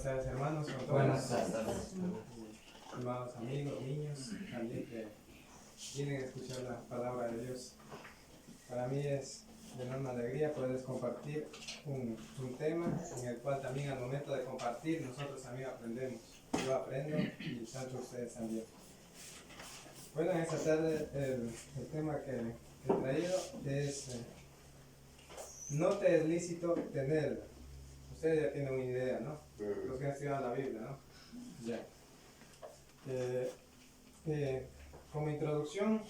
Buenas tardes, hermanos, con todos. Buenas tardes. Amados amigos, niños, también que vienen a escuchar la palabra de Dios. Para mí es de enorme alegría poder compartir un tema en el cual también al momento de compartir nosotros también aprendemos. Yo aprendo y tanto ustedes también. Bueno, en esta tarde el tema que he traído es no te es lícito tener. Ustedes ya tienen una idea, ¿no? Los que han estudiado la Biblia, ¿no? Ya. Como introducción,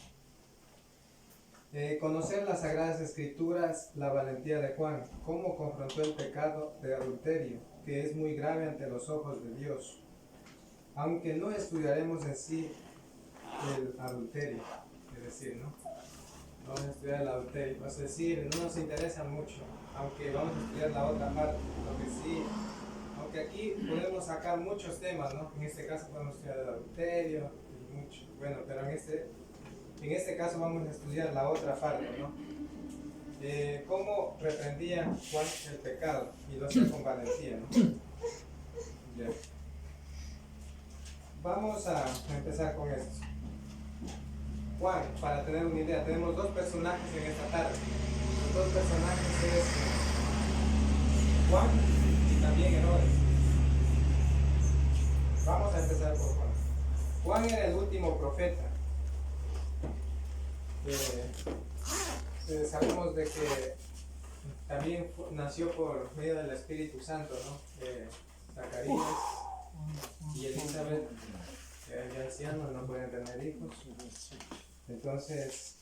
conocer las Sagradas Escrituras, la valentía de Juan, cómo confrontó el pecado de adulterio, que es muy grave ante los ojos de Dios. Aunque no estudiaremos en sí el adulterio, es decir, ¿no? No vamos a estudiar el adulterio, es decir, no nos interesa mucho, aunque vamos a estudiar la otra parte, lo que sí, aunque aquí podemos sacar muchos temas, ¿no? En este caso podemos estudiar el adulterio y mucho, bueno, pero en este caso vamos a estudiar la otra parte, ¿no? Cómo reprendía Juan el pecado y lo hacía con valentía, ¿no? Ya. Vamos a empezar con esto. Juan, para tener una idea, tenemos dos personajes en esta tarde. Los dos personajes es Juan y también Herodes. Vamos a empezar por Juan. Juan era el último profeta. Sabemos de que también nació por medio del Espíritu Santo, ¿no? Zacarías y Elizabeth, ya ancianos, no pueden tener hijos. Entonces,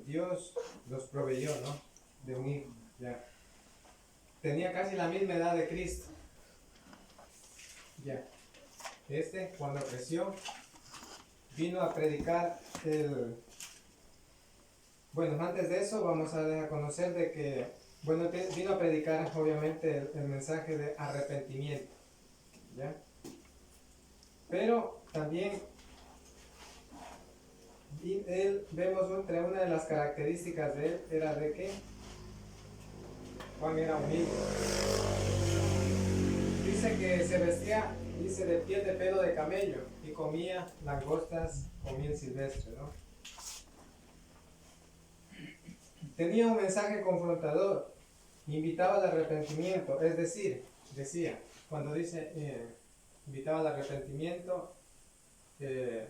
Dios los proveyó, ¿no? De un hijo, ya. Tenía casi la misma edad de Cristo. Ya. Cuando creció, vino a predicar Bueno, antes de eso, vamos a dar a conocer de que, bueno, vino a predicar, obviamente, el mensaje de arrepentimiento, ¿ya? Pero también vemos entre una de las características de él era de que Juan era humilde. Dice que se vestía, de piel de pelo de camello y comía langostas o miel silvestre, ¿no? Tenía un mensaje confrontador, invitaba al arrepentimiento, es decir, decía, cuando dice invitaba al arrepentimiento, que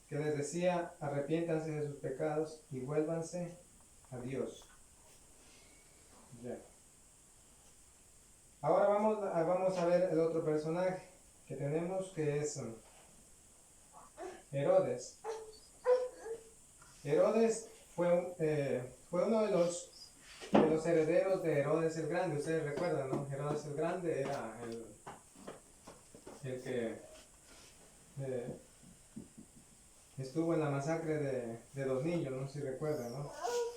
les decía, arrepiéntanse de sus pecados y vuélvanse a Dios. Ya. Ahora vamos a ver el otro personaje que tenemos, que es Herodes. Herodes fue uno de los herederos de Herodes el Grande. Ustedes recuerdan, ¿no? Herodes el Grande era el que estuvo en la masacre de los niños, ¿no? Si recuerdan, ¿no?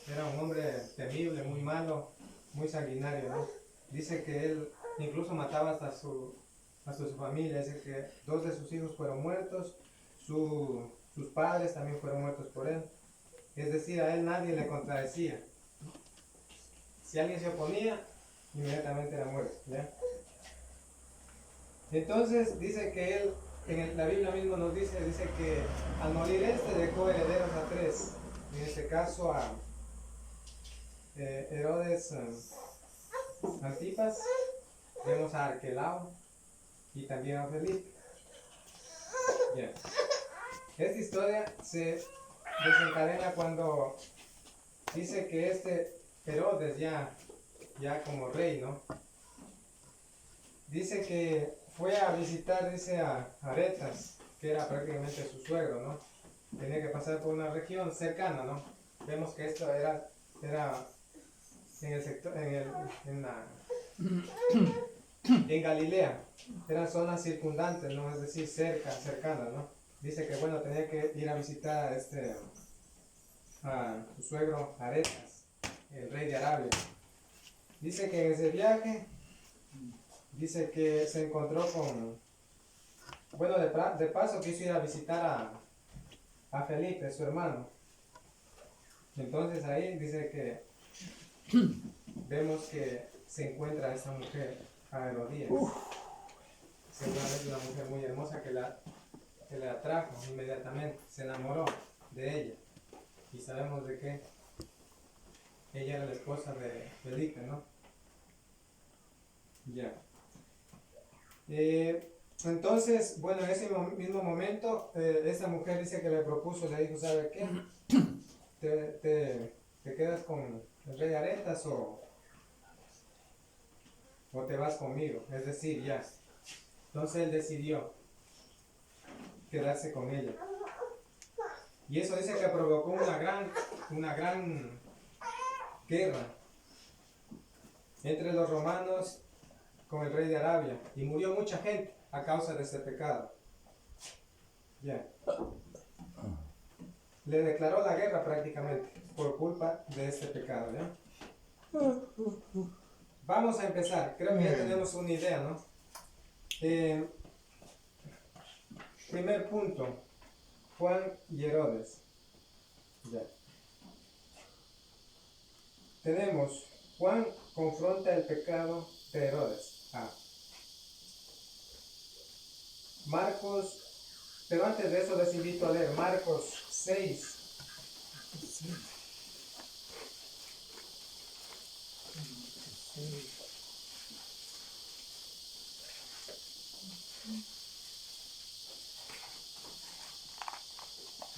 Era un hombre temible, muy malo, muy sanguinario, ¿no? Dice que él incluso mataba hasta su familia. Dice que 2 de sus hijos fueron muertos, sus padres también fueron muertos por él. Es decir, a él nadie le contradecía. Si alguien se oponía, inmediatamente era muerto, ¿ya? Entonces dice que él, la Biblia mismo nos dice que al morir dejó herederos a 3. En este caso a Herodes Antipas, vemos a Arquelao y también a Felipe. Yeah. Esta historia se desencadena cuando dice que Herodes ya como rey, ¿no? Dice que fue a visitar, a Aretas, que era prácticamente su suegro, ¿no? Tenía que pasar por una región cercana, ¿no? Vemos que esto era en el sector, en Galilea, eran zonas circundantes, ¿no? Es decir, cercanas, ¿no? Dice que, bueno, tenía que ir a visitar a su suegro Aretas, el rey de Arabia. Dice que en ese viaje, dice que se encontró con, bueno, de paso quiso ir a visitar a Felipe, su hermano. Entonces ahí dice que vemos que se encuentra esta mujer, a Herodías. seguramente una mujer muy hermosa que le atrajo inmediatamente, se enamoró de ella. Y sabemos de que ella era la esposa de Felipe, ¿no? Ya. Entonces, bueno, en ese mismo momento, esa mujer dice que le propuso, le dijo, ¿sabe qué? ¿Te quedas con el rey Aretas o te vas conmigo? Es decir, ya. Entonces él decidió quedarse con ella. Y eso dice que provocó una gran guerra entre los romanos con el rey de Arabia. Y murió mucha gente a causa de ese pecado. Ya. Le declaró la guerra prácticamente por culpa de este pecado, ¿ya? Vamos a empezar. Creo que ya tenemos una idea, ¿no? Primer punto. Juan y Herodes. Ya. Tenemos, Juan confronta el pecado de Herodes. Marcos, pero antes de eso les invito a leer Marcos 6.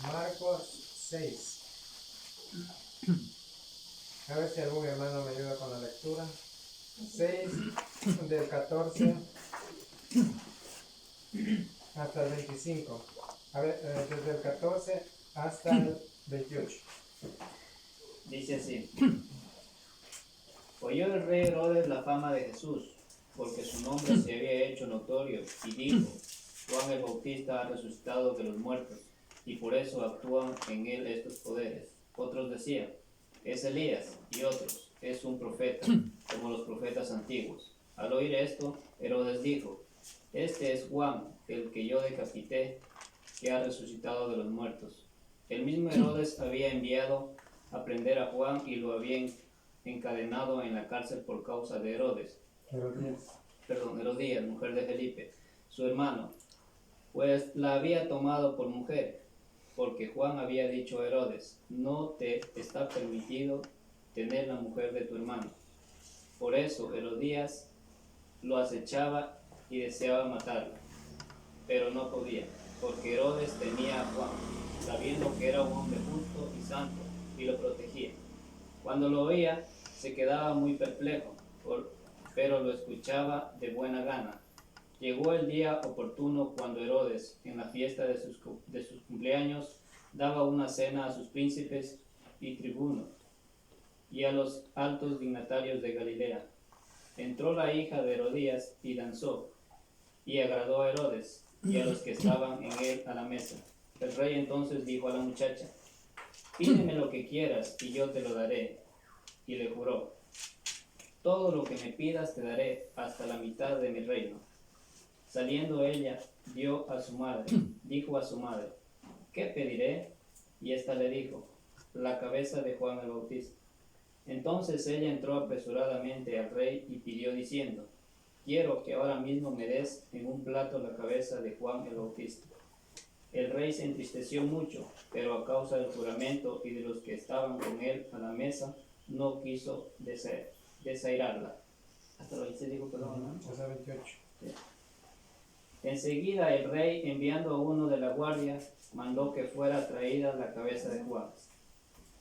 Marcos 6. A ver si algún hermano me ayuda con la lectura. 6 del 14 hasta el 25. A ver, desde el 14 hasta el 28. Dice así: oyó el rey Herodes la fama de Jesús, porque su nombre se había hecho notorio, y dijo: Juan el Bautista ha resucitado de los muertos, y por eso actúan en él estos poderes. Otros decían: es Elías, y otros: es un profeta, como los profetas antiguos. Al oír esto, Herodes dijo: este es Juan, el que yo decapité, que ha resucitado de los muertos. El mismo Herodes había enviado a prender a Juan y lo había encadenado en la cárcel por causa de Herodías, mujer de Felipe, su hermano, pues la había tomado por mujer, porque Juan había dicho a Herodes: no te está permitido tener la mujer de tu hermano. Por eso Herodías lo acechaba y deseaba matarlo, pero no podía, porque Herodes temía a Juan, sabiendo que era un hombre justo y santo, y lo protegía. Cuando lo oía, se quedaba muy perplejo, pero lo escuchaba de buena gana. Llegó el día oportuno cuando Herodes, en la fiesta de sus cumpleaños, daba una cena a sus príncipes y tribunos y a los altos dignatarios de Galilea. Entró la hija de Herodías y danzó, y agradó a Herodes y a los que estaban en él a la mesa. El rey entonces dijo a la muchacha: pídeme lo que quieras y yo te lo daré. Y le juró: todo lo que me pidas te daré, hasta la mitad de mi reino. Saliendo ella, dijo a su madre: ¿qué pediré? Y ésta le dijo: la cabeza de Juan el Bautista. Entonces ella entró apresuradamente al rey y pidió diciendo: quiero que ahora mismo me des en un plato la cabeza de Juan el Bautista. El rey se entristeció mucho, pero a causa del juramento y de los que estaban con él a la mesa, no quiso desairarla. Hasta el 26 dijo, perdón, ¿no? Hasta el 28. Sí. Enseguida el rey, enviando a uno de la guardia, mandó que fuera traída la cabeza de Juan.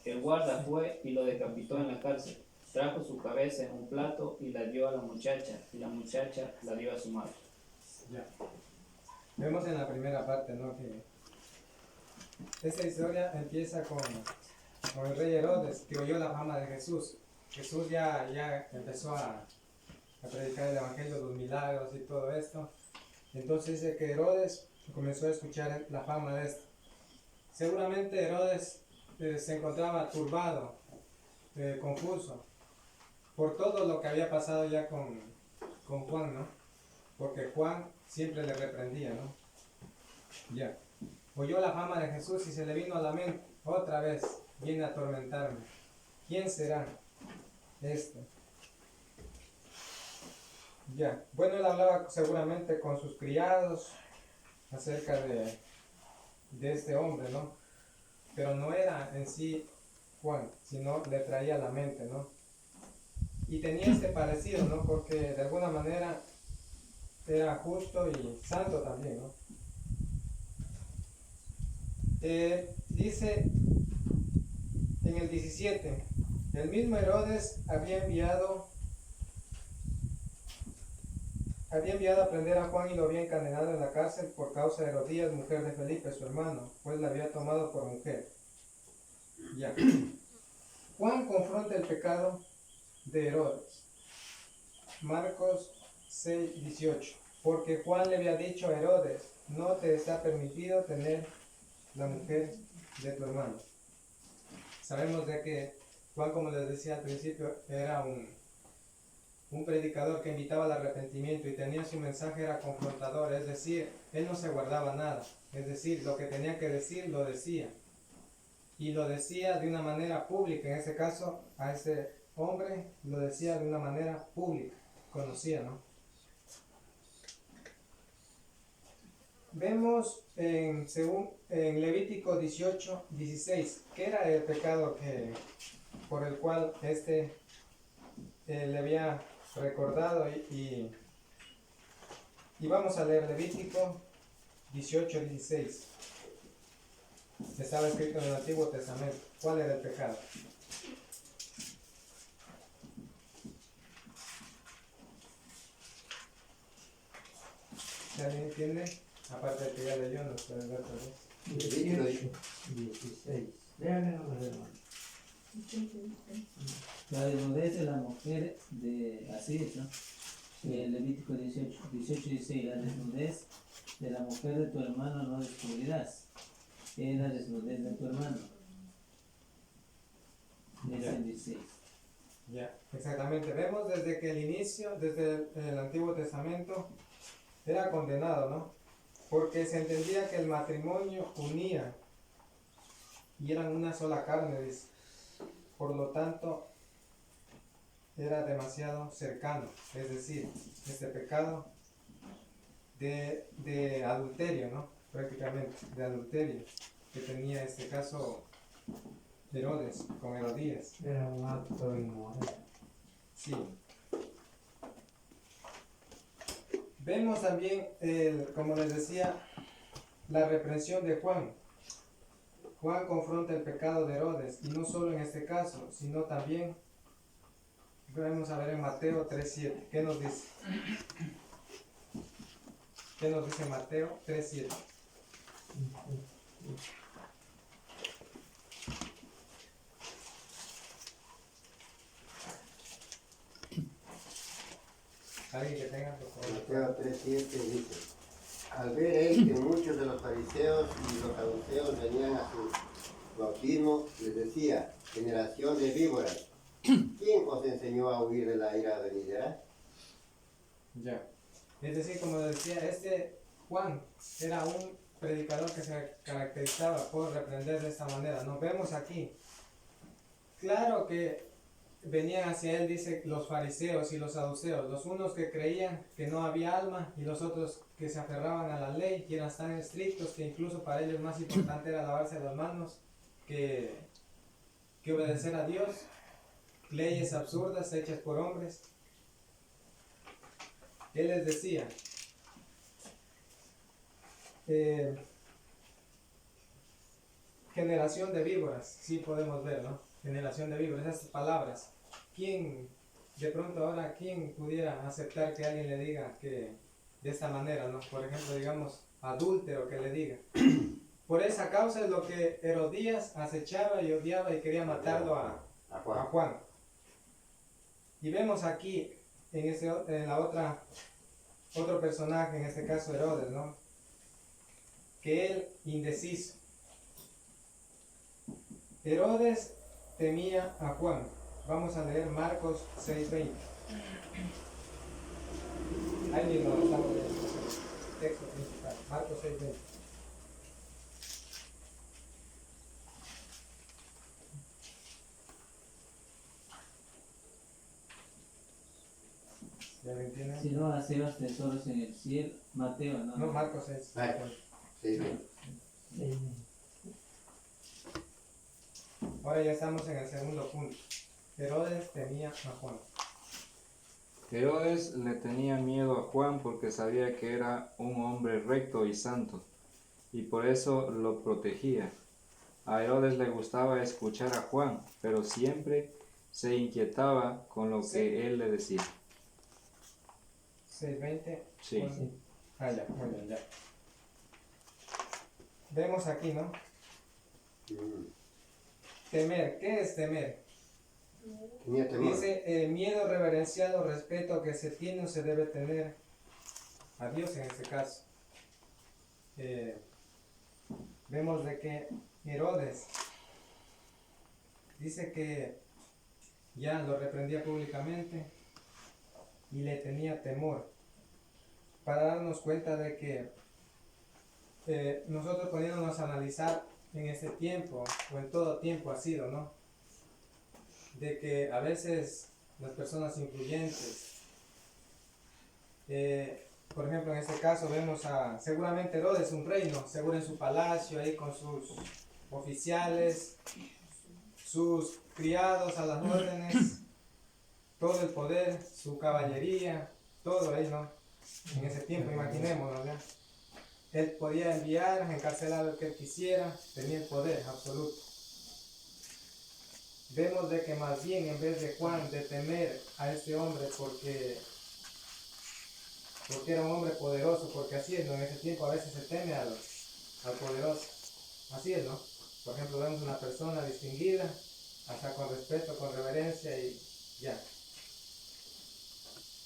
El guarda fue y lo decapitó en la cárcel. Trajo su cabeza en un plato y la dio a la muchacha, y la muchacha la dio a su madre. Ya. Vemos en la primera parte, ¿no?, que esta historia empieza con el rey Herodes, que oyó la fama de Jesús. Jesús ya empezó a predicar el evangelio, los milagros y todo esto. Entonces dice que Herodes comenzó a escuchar la fama de esto. Seguramente Herodes se encontraba turbado, confuso, por todo lo que había pasado ya con Juan, ¿no? Porque Juan siempre le reprendía, ¿no? Ya. Oyó la fama de Jesús y se le vino a la mente: otra vez viene a atormentarme. ¿Quién será este? Ya, bueno, él hablaba seguramente con sus criados acerca de este hombre, ¿no? Pero no era en sí Juan, sino le traía a la mente, ¿no? Y tenía este parecido, ¿no? Porque de alguna manera era justo y santo también, ¿no? Dice en el 17, el mismo Herodes había enviado a prender a Juan y lo había encadenado en la cárcel por causa de Herodías, mujer de Felipe, su hermano, pues la había tomado por mujer. Ya. Juan confronta el pecado de Herodes. Marcos 6:18. Porque Juan le había dicho a Herodes, no te está permitido tener la mujer de tu hermano. Sabemos de que Juan, como les decía al principio, era un predicador que invitaba al arrepentimiento y tenía su mensaje era confrontador, es decir, él no se guardaba nada, es decir, lo que tenía que decir lo decía. Y lo decía de una manera pública, en ese caso a ese hombre lo decía de una manera pública, conocía, ¿no? Vemos en Levítico 18:16, que era el pecado por el cual le había recordado y vamos a leer Levítico 18:16. Estaba escrito en el Antiguo Testamento. ¿Cuál era el pecado? ¿Si alguien entiende? Aparte de que ya leyó, nos puede ver otra vez. 16. Léale nomás, hermano. La desnudez de la mujer así es, ¿no? Levítico 18:16, la desnudez de la mujer de tu hermano no descubrirás. Es la desnudez de tu hermano. Es el 16. Ya, exactamente. Vemos desde que el inicio, desde el Antiguo Testamento, era condenado, ¿no? Porque se entendía que el matrimonio unía y eran una sola carne, dice. Por lo tanto, era demasiado cercano, es decir, este pecado de adulterio, ¿no? Prácticamente, de adulterio, que tenía este caso Herodes con Herodías. Era un acto inmoral. Sí. Vemos también, como les decía, la reprensión de Juan. Juan confronta el pecado de Herodes, y no solo en este caso, sino también, vamos a ver en Mateo 3:7, ¿qué nos dice? ¿Qué nos dice Mateo 3:7? ¿Alguien que tenga, por favor? Mateo 3:7 dice, al ver él que muchos de los fariseos y los saduceos venían a su bautismo, les decía, generación de víboras, ¿quién os enseñó a huir de la ira venidera? Ya. Es decir, como decía, Juan era un predicador que se caracterizaba por reprender de esta manera. Nos vemos aquí. Claro que venían hacia él, dice, los fariseos y los saduceos, los unos que creían que no había alma y los otros que se aferraban a la ley y eran tan estrictos que incluso para ellos más importante era lavarse las manos que obedecer a Dios, leyes absurdas hechas por hombres. Él les decía, generación de víboras, sí podemos ver, ¿no? Generación de víboras, esas palabras. ¿Quién, de pronto ahora, quién pudiera aceptar que alguien le diga que de esta manera, ¿no? Por ejemplo, digamos, adúltero que le diga. Por esa causa es lo que Herodías acechaba y odiaba y quería matarlo a Juan. Y vemos aquí, en la otro personaje, en este caso Herodes, ¿no? Que él indeciso. Herodes temía a Juan. Vamos a leer Marcos 6:20. Ahí mismo lo estamos leyendo. Texto principal, Marcos 6:20. ¿Ya lo entienden? Si no hacemos tesoros en el cielo, Mateo, ¿no? No, Marcos 6. Marcos. Sí, bien. Ahora ya estamos en el segundo punto. Herodes temía a Juan. Herodes le tenía miedo a Juan porque sabía que era un hombre recto y santo, y por eso lo protegía. A Herodes le gustaba escuchar a Juan, pero siempre se inquietaba con lo que él le decía. 6:20. Sí. Juan. Ah, ya, muy bien, ya. Vemos aquí, ¿no? Temer. ¿Qué es temer? Tenía temor. Dice miedo reverencial o respeto que se tiene o se debe tener a Dios en este caso. Vemos de que Herodes dice que ya lo reprendía públicamente y le tenía temor, para darnos cuenta de que nosotros poniéndonos a analizar en este tiempo o en todo tiempo ha sido, ¿no? De que a veces las personas influyentes, por ejemplo en este caso vemos a seguramente Herodes, un reino, seguro en su palacio ahí con sus oficiales, sus criados a las órdenes, todo el poder, su caballería, todo ahí, ¿no? En ese tiempo, imaginémonos, ¿ya? Él podía enviar, encarcelar al que él quisiera, tenía el poder absoluto. Vemos de que más bien en vez de Juan de temer a este hombre porque era un hombre poderoso, porque así es, ¿no? En ese tiempo a veces se teme al poderoso, así es, ¿no? Por ejemplo, vemos una persona distinguida, hasta con respeto, con reverencia y ya.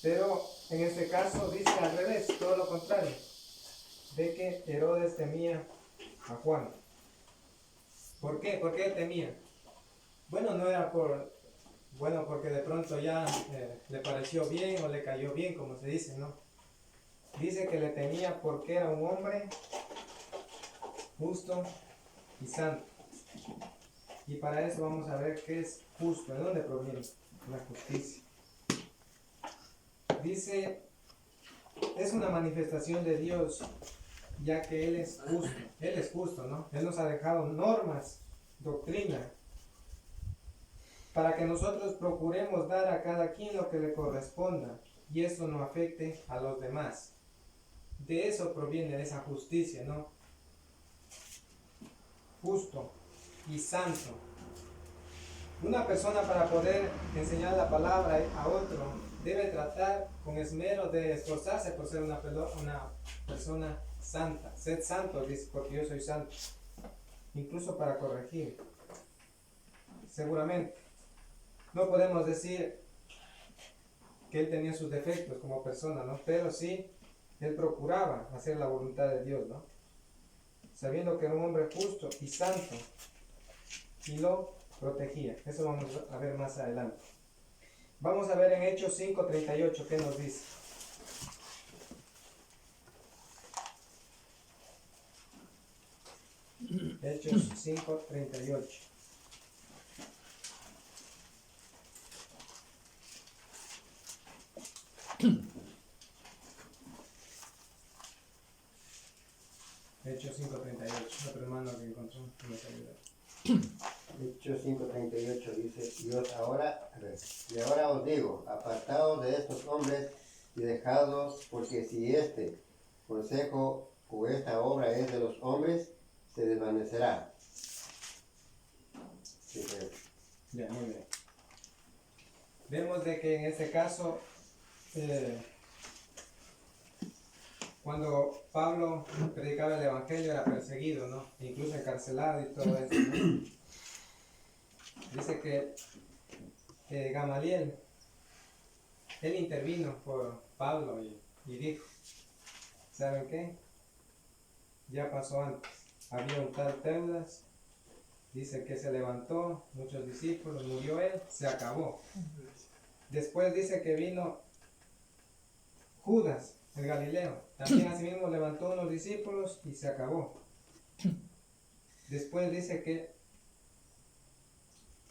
Pero en este caso dice al revés, todo lo contrario, de que Herodes temía a Juan. ¿Por qué? ¿Por qué temía? Bueno, no era porque de pronto ya le pareció bien o le cayó bien, como se dice, ¿no? Dice que le temía porque era un hombre justo y santo. Y para eso vamos a ver qué es justo, de dónde proviene la justicia. Dice, es una manifestación de Dios, ya que Él es justo, ¿no? Él nos ha dejado normas, doctrina, para que nosotros procuremos dar a cada quien lo que le corresponda y eso no afecte a los demás. De eso proviene esa justicia, ¿no? Justo y santo. Una persona para poder enseñar la palabra a otro debe tratar con esmero de esforzarse por ser una persona santa. Sed santo, dice, porque yo soy santo. Incluso para corregir. Seguramente. No podemos decir que él tenía sus defectos como persona, ¿no? Pero sí, él procuraba hacer la voluntad de Dios, ¿no? Sabiendo que era un hombre justo y santo y lo protegía. Eso vamos a ver más adelante. Vamos a ver en Hechos 5:38 qué nos dice. Hechos 5:38. Hechos 5:38. Otro hermano que encontró que nos ayuda. Hechos 5:38 dice, y ahora os digo, apartaos de estos hombres y dejadlos, porque si este consejo o esta obra es de los hombres, se desvanecerá. Sí, pues. Ya, muy bien. Vemos de que en este caso, cuando Pablo predicaba el Evangelio era perseguido, ¿no? Incluso encarcelado y todo eso, ¿no? Dice que Gamaliel, él intervino por Pablo y dijo, ¿saben qué? Ya pasó antes. Había un tal Teudas, dice que se levantó, muchos discípulos, murió él, se acabó. Después dice que vino Judas, el Galileo, también asimismo levantó unos discípulos y se acabó. Después dice que,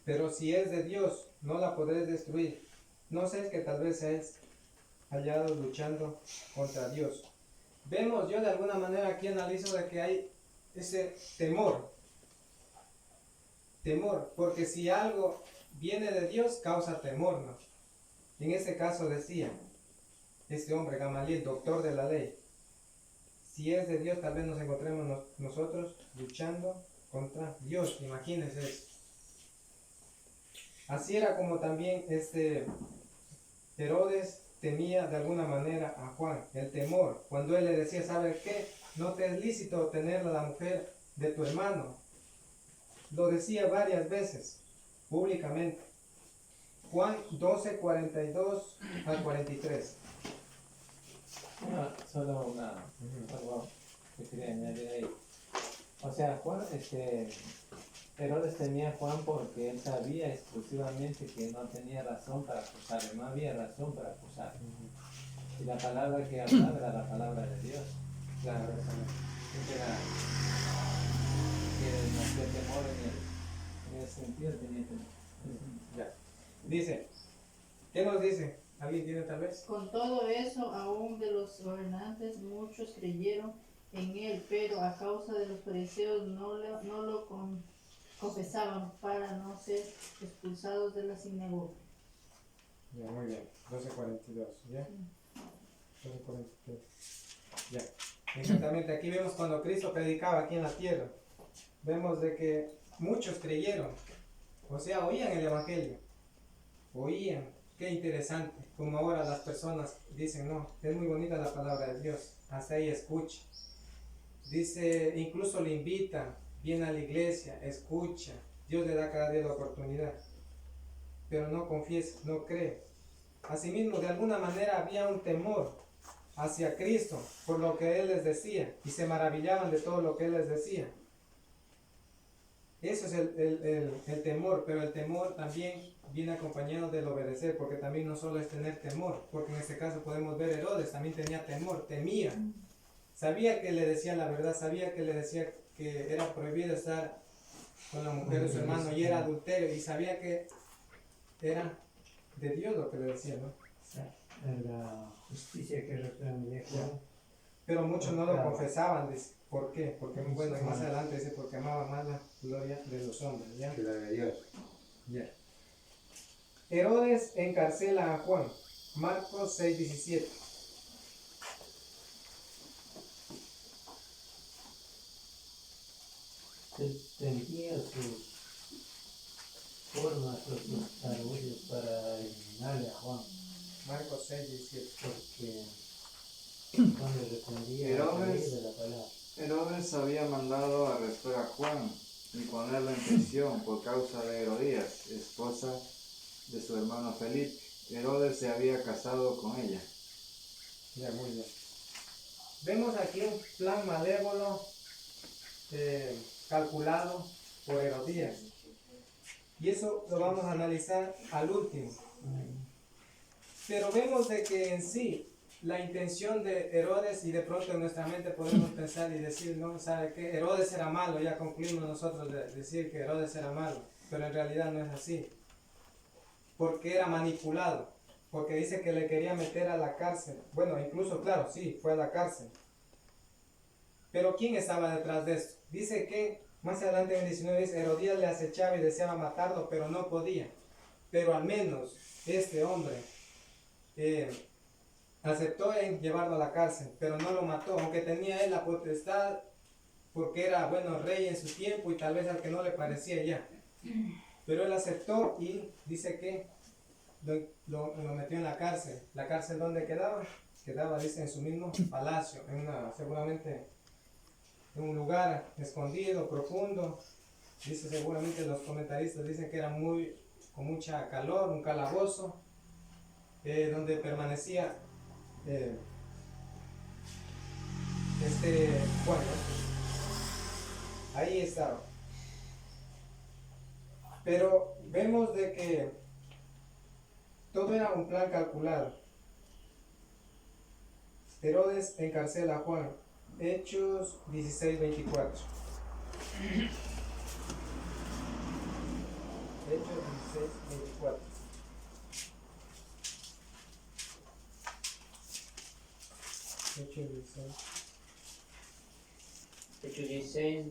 pero si es de Dios, no la podréis destruir. No sé, que tal vez es hallados luchando contra Dios. Vemos, yo de alguna manera aquí analizo de que hay ese temor, porque si algo viene de Dios causa temor, ¿no? En ese caso decía este hombre Gamaliel, doctor de la ley, si es de Dios tal vez nos encontremos nosotros luchando contra Dios, imagínense eso. Así era como también Herodes temía de alguna manera a Juan, el temor, cuando él le decía, ¿sabes qué? No te es lícito tener a la mujer de tu hermano. Lo decía varias veces, públicamente. Juan 12, 42 al 43. Solo algo que quería añadir ahí. O sea, Juan, Herodes temía a Juan porque él sabía exclusivamente que no tenía razón para acusarle, no había razón para acusarle. Y la palabra que hablaba era la palabra de Dios. Claro, eso era que no hacía temor en ese sentido, tenía temor. Ya. Dice, ¿qué nos dice? ¿Alguien tiene tal vez? Con todo eso, aún de los gobernantes muchos creyeron en él, pero a causa de los fariseos no lo confesaban para no ser expulsados de la sinagoga. Ya, muy bien. 12:42, ¿ya? 12:43. Ya. Exactamente, aquí vemos cuando Cristo predicaba aquí en la tierra. Vemos de que muchos creyeron, o sea, oían el Evangelio. Oían, qué interesante, como ahora las personas dicen, no, es muy bonita la palabra de Dios, hasta ahí escucha. Dice, incluso le invitan, viene a la iglesia, escucha, Dios le da cada día la oportunidad, pero no confiesa, no cree. Asimismo, de alguna manera había un temor hacia Cristo por lo que Él les decía, y se maravillaban de todo lo que Él les decía. Eso es el temor, pero el temor también viene acompañado del obedecer, porque también no solo es tener temor, porque en este caso podemos ver Herodes, también tenía temor, temía. Sabía que le decía la verdad, sabía que le decía que era prohibido estar con la mujer de su hermano y era adulterio, y sabía que era de Dios lo que le decía, ¿no? Es la justicia que reclama Juan. Pero muchos no lo confesaban, dice. ¿Por qué? Porque, bueno, y más adelante dice, porque amaba más la gloria de los hombres, ¿ya? Que la de Dios. Ya. Herodes encarcela a Juan, Marcos 6:17. Tenía sus formas o sus argüellos para eliminarle a Juan, Marcos 6:17. porque Juan le respondía a la ley de la palabra. Herodes había mandado arrestar a Juan y ponerlo en prisión por causa de Herodías, esposa de su hermano Felipe. Herodes se había casado con ella. Ya, muy bien. Vemos aquí un plan malévolo calculado por Herodías. Y eso lo vamos a analizar al último. Pero vemos de que en sí, la intención de Herodes, y de pronto en nuestra mente podemos pensar y decir, no, ¿sabe qué? Herodes era malo, ya concluimos nosotros de decir que Herodes era malo, pero en realidad no es así. Porque era manipulado, porque dice que le quería meter a la cárcel. Bueno, incluso, claro, sí, fue a la cárcel. Pero ¿quién estaba detrás de esto? Dice que, más adelante en el 19 dice, Herodías le acechaba y deseaba matarlo, pero no podía. Pero al menos este hombre aceptó en llevarlo a la cárcel, pero no lo mató, aunque tenía él la potestad, porque era, bueno, rey en su tiempo y tal vez al que no le parecía ya. Pero él aceptó y dice que lo metió en la cárcel. ¿La cárcel dónde quedaba? Quedaba, dice, en su mismo palacio, seguramente en un lugar escondido, profundo. Dice, seguramente los comentaristas dicen que era con mucha calor, un calabozo, donde permanecía Juan, ¿no? Ahí estaba. Pero vemos de que todo era un plan calculado. Herodes encarcela a Juan. Hechos 16:24. Hechos 16:24. Hechos 16,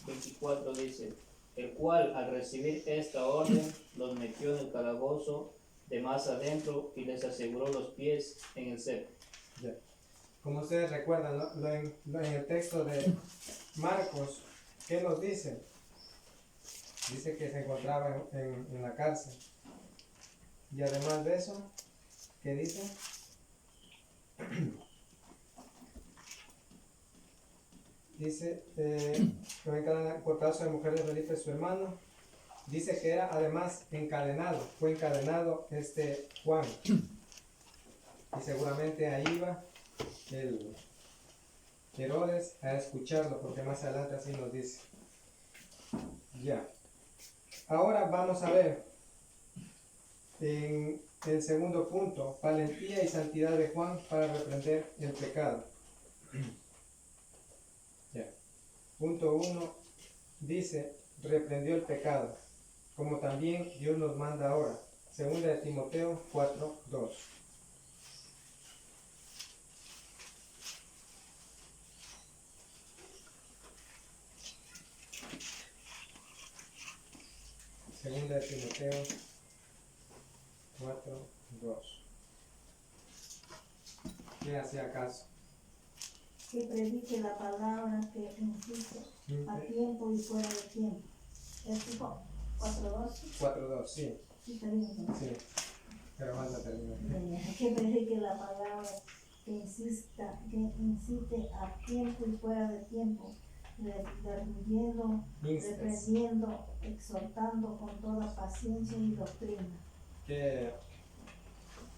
24 dice, el cual al recibir esta orden los metió en el calabozo de más adentro y les aseguró los pies en el cepo. Ya. Como ustedes recuerdan, ¿no? En el texto de Marcos, ¿qué nos dice? Dice que se encontraba en la cárcel. Y además de eso, ¿qué dice? Dice, por causa de mujer de Felipe, su hermano, dice que era además encadenado, fue encadenado Juan. Y seguramente ahí va el Herodes a escucharlo, porque más adelante así nos dice. Ya. Ahora vamos a ver en el segundo punto, valentía y santidad de Juan para reprender el pecado. Ya. Punto 1 dice, reprendió el pecado, como también Dios nos manda ahora. Segunda de Timoteo 4:2. Segunda de Timoteo 4:2. ¿Qué hace acaso? Que predique la palabra, que insiste a tiempo y fuera de tiempo. ¿Es tipo 4:2? 4:2, sí. Sí, está bien. Sí. Pero manda terminar. Que predique la palabra, que incite a tiempo y fuera de tiempo, reprendiendo, exhortando con toda paciencia y doctrina. ¿Qué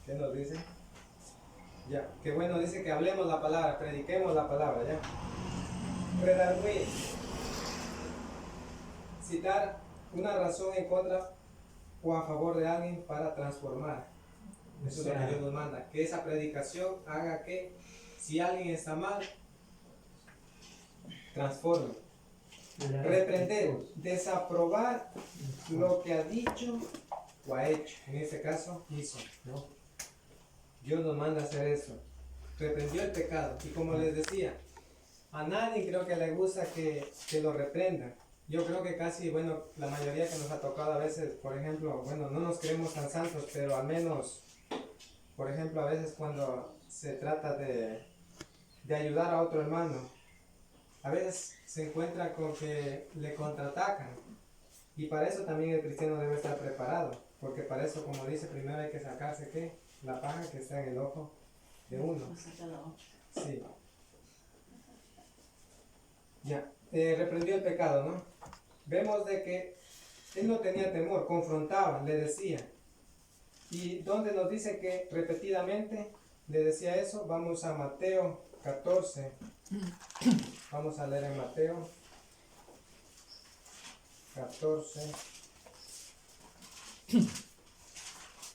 nos dice? Ya, qué bueno, dice que hablemos la palabra, prediquemos la palabra, ya. Redarguir. Citar una razón en contra o a favor de alguien para transformar. Eso es lo que Dios nos manda. Que esa predicación haga que, si alguien está mal, transforme. Reprender, desaprobar lo que ha dicho o ha hecho. En este caso, hizo, ¿no? Dios nos manda a hacer eso. Reprendió el pecado. Y como les decía, a nadie creo que le gusta que lo reprendan. Yo creo que casi, bueno, la mayoría que nos ha tocado a veces, por ejemplo, bueno, no nos creemos tan santos, pero al menos, por ejemplo, a veces cuando se trata de ayudar a otro hermano, a veces se encuentra con que le contraatacan. Y para eso también el cristiano debe estar preparado, porque para eso, como dice, primero hay que sacarse, ¿qué? La paja que está en el ojo de uno. Sí. Ya, reprendió el pecado, ¿no? Vemos de que él no tenía temor, confrontaba, le decía. ¿Y dónde nos dice que repetidamente le decía eso? Vamos a Mateo 14. Vamos a leer en Mateo 14.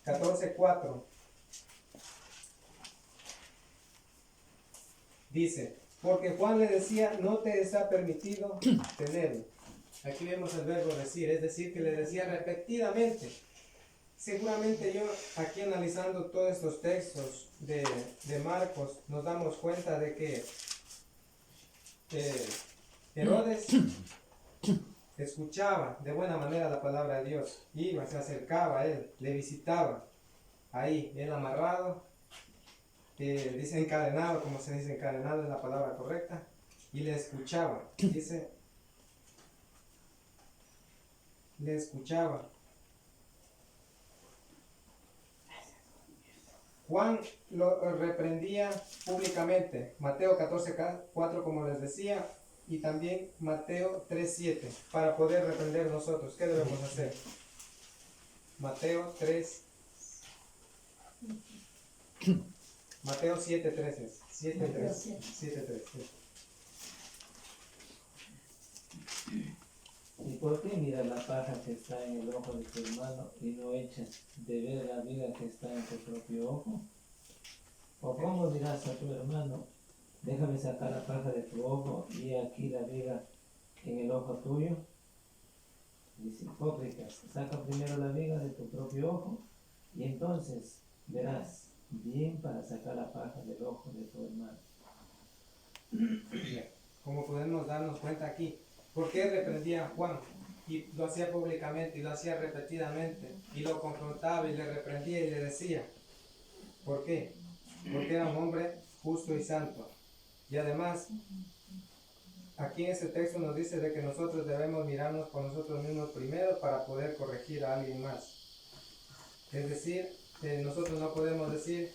14:4. Dice, porque Juan le decía, no te está permitido tenerlo. Aquí vemos el verbo decir, es decir, que le decía repetidamente. Seguramente yo, aquí analizando todos estos textos de Marcos, nos damos cuenta de que Herodes escuchaba de buena manera la palabra de Dios, iba, se acercaba a él, le visitaba, ahí, él amarrado, dice encadenado, como se dice encadenado es la palabra correcta, y le escuchaba, dice, le escuchaba. Juan lo reprendía públicamente, Mateo 14:4 como les decía, y también Mateo 3:7, para poder reprender nosotros. ¿Qué debemos hacer? Mateo 7:13. 7:3. ¿Y por qué miras la paja que está en el ojo de tu hermano y no echas de ver la viga que está en tu propio ojo? ¿O cómo dirás a tu hermano, déjame sacar la paja de tu ojo y aquí la viga en el ojo tuyo? Dice, hipócrita, saca primero la viga de tu propio ojo y entonces verás bien para sacar la paja del ojo de tu hermano. Bien, como podemos darnos cuenta aquí, ¿por qué reprendía a Juan? Y lo hacía públicamente y lo hacía repetidamente y lo confrontaba y le reprendía y le decía. ¿Por qué? Porque era un hombre justo y santo. Y además, aquí en este texto nos dice de que nosotros debemos mirarnos por nosotros mismos primero para poder corregir a alguien más. Es decir, nosotros no podemos decir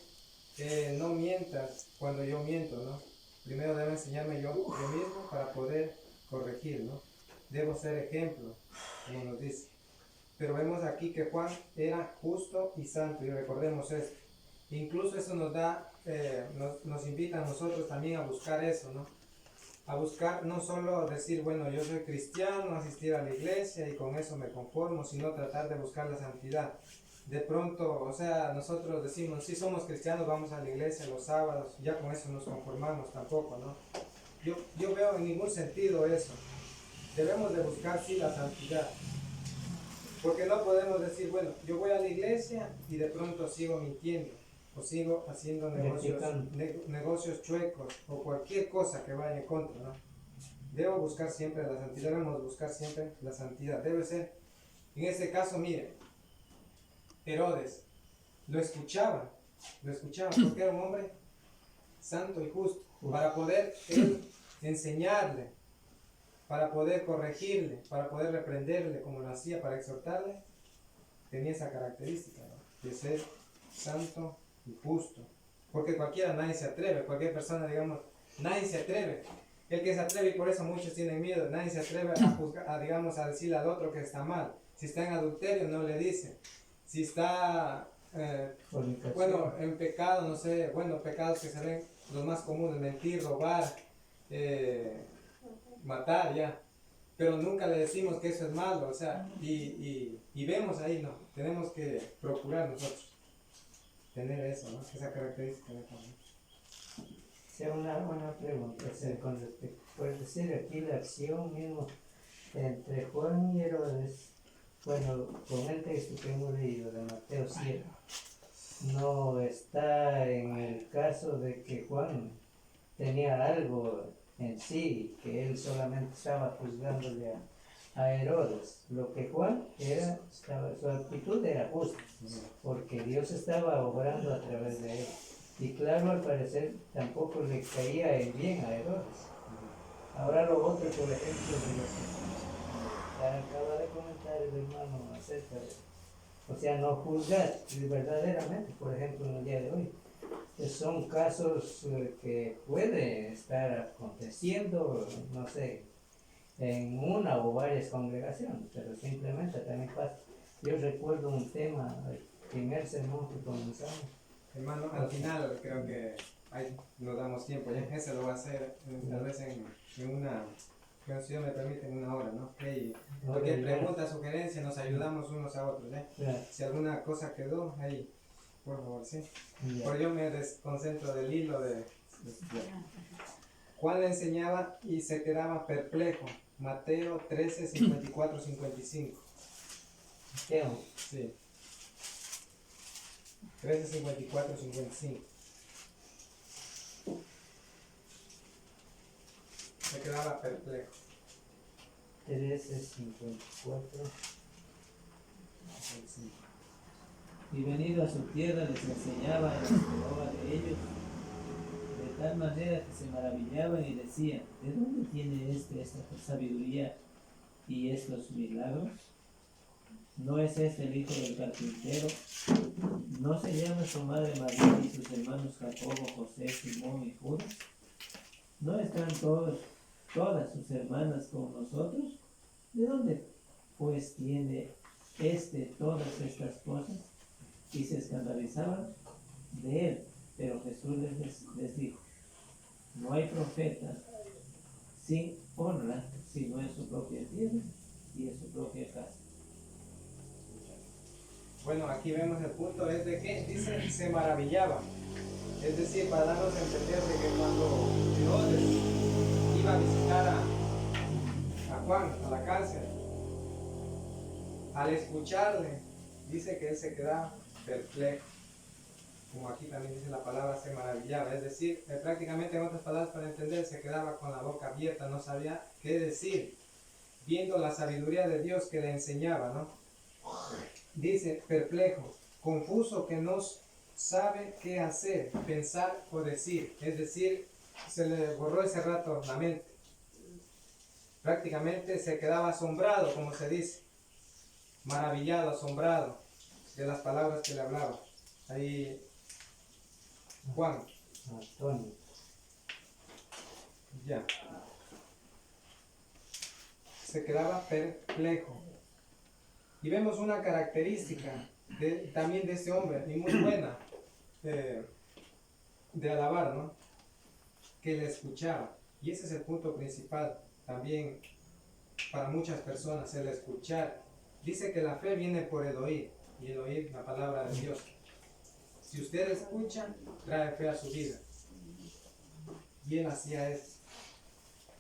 no mientas cuando yo miento, ¿no? Primero debo enseñarme yo mismo para poder corregir, ¿no? Debo ser ejemplo, como nos dice. Pero vemos aquí que Juan era justo y santo, y recordemos esto. Incluso eso nos da, nos invita a nosotros también a buscar eso, ¿no? A buscar no solo decir, bueno, yo soy cristiano, asistir a la iglesia y con eso me conformo, sino tratar de buscar la santidad. De pronto, o sea, nosotros decimos, sí somos cristianos, vamos a la iglesia los sábados, ya con eso nos conformamos tampoco, ¿no? Yo veo en ningún sentido eso. Debemos de buscar, sí, la santidad. Porque no podemos decir, bueno, yo voy a la iglesia y de pronto sigo mintiendo, o sigo haciendo negocios chuecos, o cualquier cosa que vaya en contra, ¿no? Debo buscar siempre la santidad, debemos buscar siempre la santidad. Debe ser, en este caso, mire, Herodes lo escuchaba porque era un hombre santo y justo, para poder él enseñarle, para poder corregirle, para poder reprenderle como lo hacía, para exhortarle, tenía esa característica, ¿no? De ser santo y justo. Porque nadie se atreve, cualquier persona, digamos, nadie se atreve. El que se atreve, y por eso muchos tienen miedo, nadie se atreve a juzgar, digamos, a decirle al otro que está mal. Si está en adulterio, no le dice. Si está, bueno, en pecado, no sé, bueno, pecados que se ven los más comunes, mentir, robar, matar, ya. Pero nunca le decimos que eso es malo, o sea, y vemos ahí, ¿no? Tenemos que procurar nosotros tener eso, ¿no? Esa característica de Juan. Sea una buena pregunta, o sea, con respecto, puedes decir aquí la acción mismo entre Juan y Herodes, bueno, con el texto que hemos leído de Mateo 7, no está en el caso de que Juan tenía algo en sí, que él solamente estaba juzgándole a Herodes. Lo que Juan era, su actitud era justa, porque Dios estaba obrando a través de él. Y claro, al parecer tampoco le caía en bien a Herodes. Ahora lo otro, por ejemplo, de lo que acaba de comentar el hermano acerca de, o sea, no juzgar verdaderamente, por ejemplo, en el día de hoy. Son casos que pueden estar aconteciendo, no sé, en una o varias congregaciones, pero simplemente también pasa. Yo recuerdo un tema, el primer sermón que comenzamos. Hermano, al final creo que ahí nos damos tiempo, ya ese lo va a hacer tal vez en una, bueno, si Dios me permite, en una hora, ¿no? Okay. Cualquier pregunta, sugerencia, nos ayudamos unos a otros, ¿eh? Si alguna cosa quedó, ahí, por favor, ¿sí? Porque yo me desconcentro del hilo de Juan le enseñaba y se quedaba perplejo. Mateo 13, 54, 55. Mateo. Sí. 13, 54, 55. Se quedaba perplejo. 13, 54. 55. Y venido a su tierra les enseñaba en la sinagoga de ellos, de tal manera que se maravillaban y decían, ¿de dónde tiene esta sabiduría y estos milagros? ¿No es este el hijo del carpintero? ¿No se llama su madre María y sus hermanos Jacobo, José, Simón y Judas? ¿No están todas sus hermanas con nosotros? ¿De dónde pues tiene todas estas cosas? Y se escandalizaban de él. Pero Jesús les dijo, no hay profeta sin honra sino en su propia tierra y en su propia casa. Bueno, aquí vemos el punto, es de que dice se maravillaba. Es decir, para darnos a entender de que cuando Herodes iba a visitar a Juan a la cárcel, al escucharle, dice que él se quedaba perplejo. como aquí también dice la palabra, se maravillaba, es decir, prácticamente en otras palabras para entender, se quedaba con la boca abierta, no sabía qué decir, viendo la sabiduría de Dios que le enseñaba, ¿no? Dice, perplejo, confuso, que no sabe qué hacer, pensar o decir, es decir, se le borró ese rato la mente. Prácticamente se quedaba asombrado, como se dice, maravillado, asombrado de las palabras que le hablaba. Ahí, Juan. Antonio. Ya. Se quedaba perplejo. Y vemos una característica también de ese hombre, y muy buena, de alabar, ¿no? Que le escuchaba. Y ese es el punto principal también para muchas personas, el escuchar. Dice que la fe viene por el oír, y el oír la palabra de Dios. Si usted escucha, trae fe a su vida. Y él hacía eso.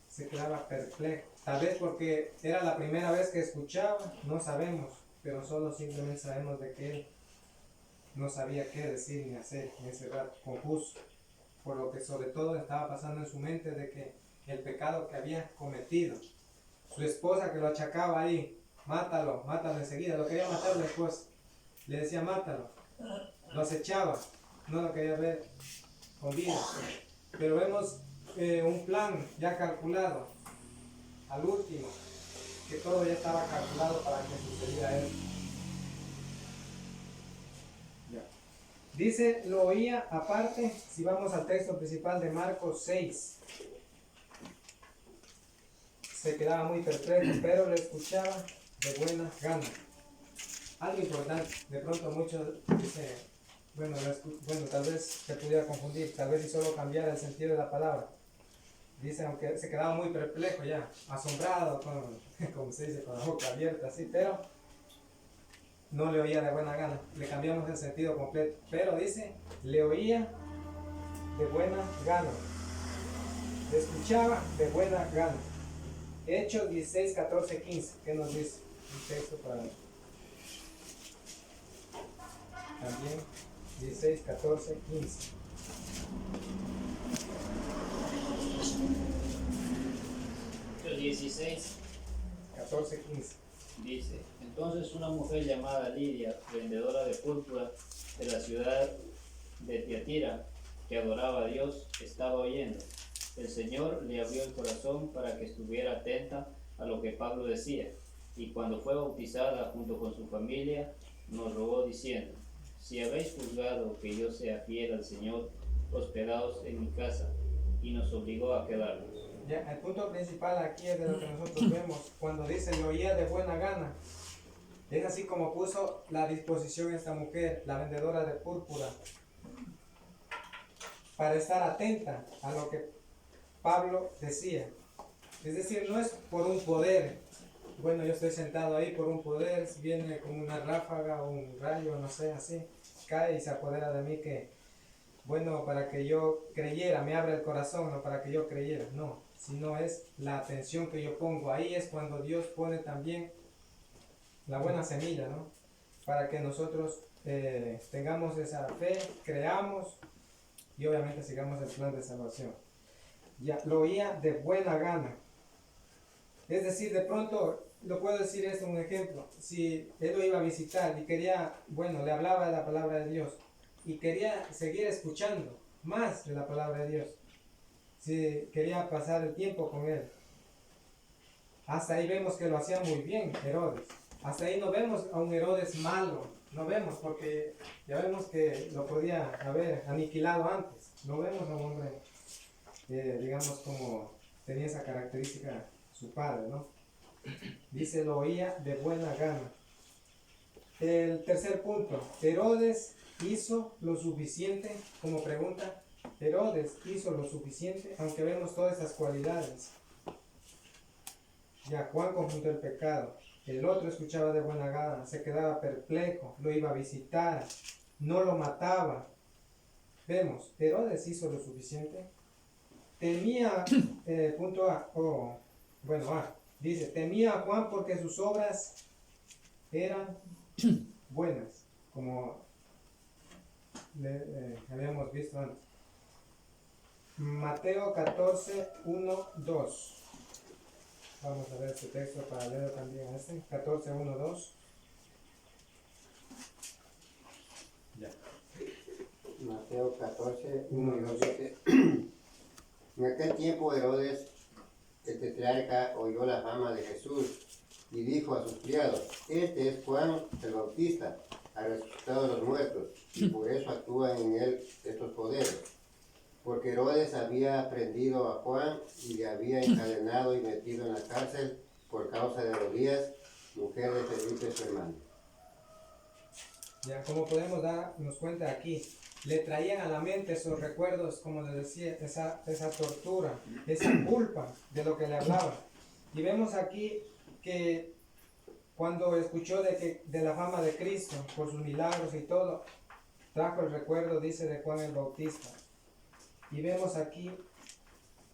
Se quedaba perplejo. Tal vez porque era la primera vez que escuchaba, no sabemos, pero solo simplemente sabemos de que él no sabía qué decir ni hacer en ese rato, confuso, por lo que sobre todo estaba pasando en su mente de que el pecado que había cometido, su esposa que lo achacaba ahí, mátalo, mátalo enseguida, lo quería matar la esposa, le decía mátalo, lo acechaba, no lo quería ver con vida, pero vemos un plan ya calculado, al último, que todo ya estaba calculado para que sucediera eso. Ya. Dice, lo oía aparte, si vamos al texto principal de Marcos 6, se quedaba muy perplejo, pero le escuchaba de buena gana. Algo importante, de pronto muchos dicen, bueno, tal vez se pudiera confundir, tal vez si solo cambiara el sentido de la palabra. Dice, aunque se quedaba muy perplejo ya, asombrado, como se dice, con la boca abierta, así, pero no le oía de buena gana. Le cambiamos el sentido completo. Pero dice, le oía de buena gana. Le escuchaba de buena gana. Hechos 16, 14, 15. ¿Qué nos dice? Un texto para también 16, 14, 15. Hechos 16, 14, 15. dice, entonces una mujer llamada Lidia, vendedora de púrpura de la ciudad de Tiatira, que adoraba a Dios, estaba oyendo. El Señor le abrió el corazón para que estuviera atenta a lo que Pablo decía, y cuando fue bautizada junto con su familia, nos rogó diciendo, si habéis juzgado que yo sea fiel al Señor, hospedaos en mi casa, y nos obligó a quedarnos. Ya, el punto principal aquí es de lo que nosotros vemos, cuando dice lo oía de buena gana, es así como puso la disposición esta mujer, la vendedora de púrpura, para estar atenta a lo que Pablo decía. Es decir, no es por un poder, bueno, yo estoy sentado ahí por un poder, si viene como una ráfaga o un rayo, no sé, así, cae y se apodera de mí que, bueno, para que yo creyera, me abre el corazón, no para que yo creyera, no, sino es la atención que yo pongo. Ahí es cuando Dios pone también la buena semilla, ¿no? Para que nosotros tengamos esa fe, creamos y obviamente sigamos el plan de salvación. Ya, lo oía de buena gana. Es decir, de pronto, lo puedo decir esto un ejemplo, si él lo iba a visitar y quería, bueno, le hablaba de la palabra de Dios y quería seguir escuchando más de la palabra de Dios, si quería pasar el tiempo con él, hasta ahí vemos que lo hacía muy bien Herodes, hasta ahí no vemos a un Herodes malo, no vemos, porque ya vemos que lo podía haber aniquilado antes, no vemos a un hombre, digamos, como tenía esa característica su padre, ¿no? Dice, lo oía de buena gana. El tercer punto, Herodes hizo lo suficiente, como pregunta, Herodes hizo lo suficiente, aunque vemos todas estas cualidades. Ya Juan confrontó el pecado, el otro escuchaba de buena gana, se quedaba perplejo, lo iba a visitar, no lo mataba. Vemos, Herodes hizo lo suficiente. Temía, punto A, bueno, A, dice, temía a Juan porque sus obras eran buenas, como habíamos visto antes. Mateo 14, 1, 2. Vamos a ver este texto paralelo también a este. 14, 1, 2. Ya. Mateo 14, 1 y 2 dice: En aquel tiempo Herodes, el tetrarca, oyó la fama de Jesús y dijo a sus criados: Este es Juan el Bautista, ha resucitado de los muertos, y por eso actúan en él estos poderes. Porque Herodes había prendido a Juan y le había encadenado y metido en la cárcel por causa de Herodías, mujer de Felipe su hermano. Ya, como podemos darnos cuenta aquí, le traían a la mente esos recuerdos, como les decía, esa tortura, esa culpa de lo que le hablaba. Y vemos aquí que cuando escuchó de la fama de Cristo, por sus milagros y todo, trajo el recuerdo, dice, de Juan el Bautista. Y vemos aquí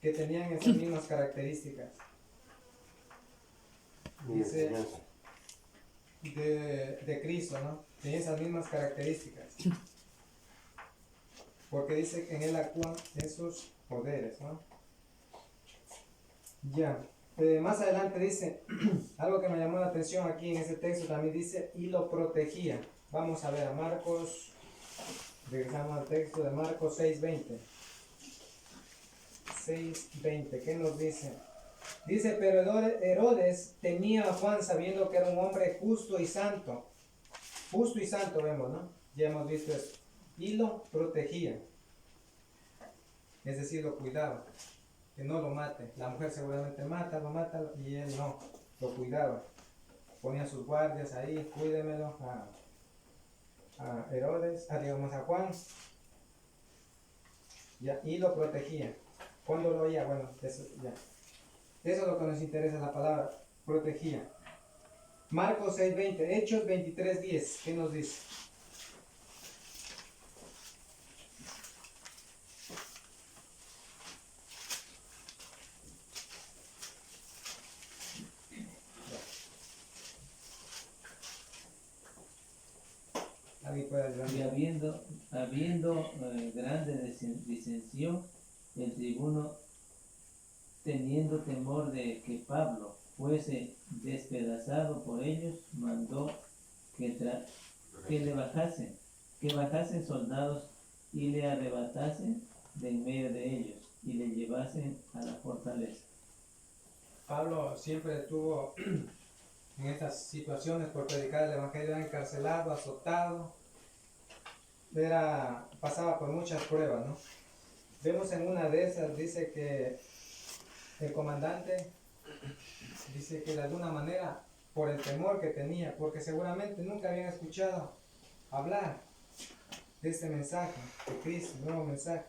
que tenían esas mismas características. Dice de Cristo, ¿no? Tenía esas mismas características. Porque dice que en él actúan esos poderes, ¿no? Ya. Más adelante dice, algo que me llamó la atención aquí en ese texto también dice, y lo protegía. Vamos a ver a Marcos, regresamos al texto de Marcos 6:20. 6:20, ¿qué nos dice? Dice, pero Herodes temía a Juan sabiendo que era un hombre justo y santo. Justo y santo vemos, ¿no? Ya hemos visto eso. Y lo protegía. Es decir, lo cuidaba. Que no lo mate. La mujer seguramente lo mata y él no. Lo cuidaba. Ponía sus guardias ahí, cuídemelo a Herodes, digamos a Juan. Ya, y lo protegía. Cuando lo oía, bueno, eso ya. Eso es lo que nos interesa, la palabra, protegía. Marcos 6:20, Hechos 23:10, ¿qué nos dice? ¿Alguien puede ayudar? Y habiendo grande disensión, el tribuno, teniendo temor de que Pablo fuese despedazado por ellos, mandó que bajasen soldados y le arrebatasen de en medio de ellos y le llevasen a la fortaleza. Pablo siempre estuvo en estas situaciones por predicar el evangelio, era encarcelado, azotado, pasaba por muchas pruebas, ¿no? Vemos en una de esas, dice que el comandante, dice que de alguna manera, por el temor que tenía, porque seguramente nunca habían escuchado hablar de este mensaje, de Cristo, nuevo mensaje.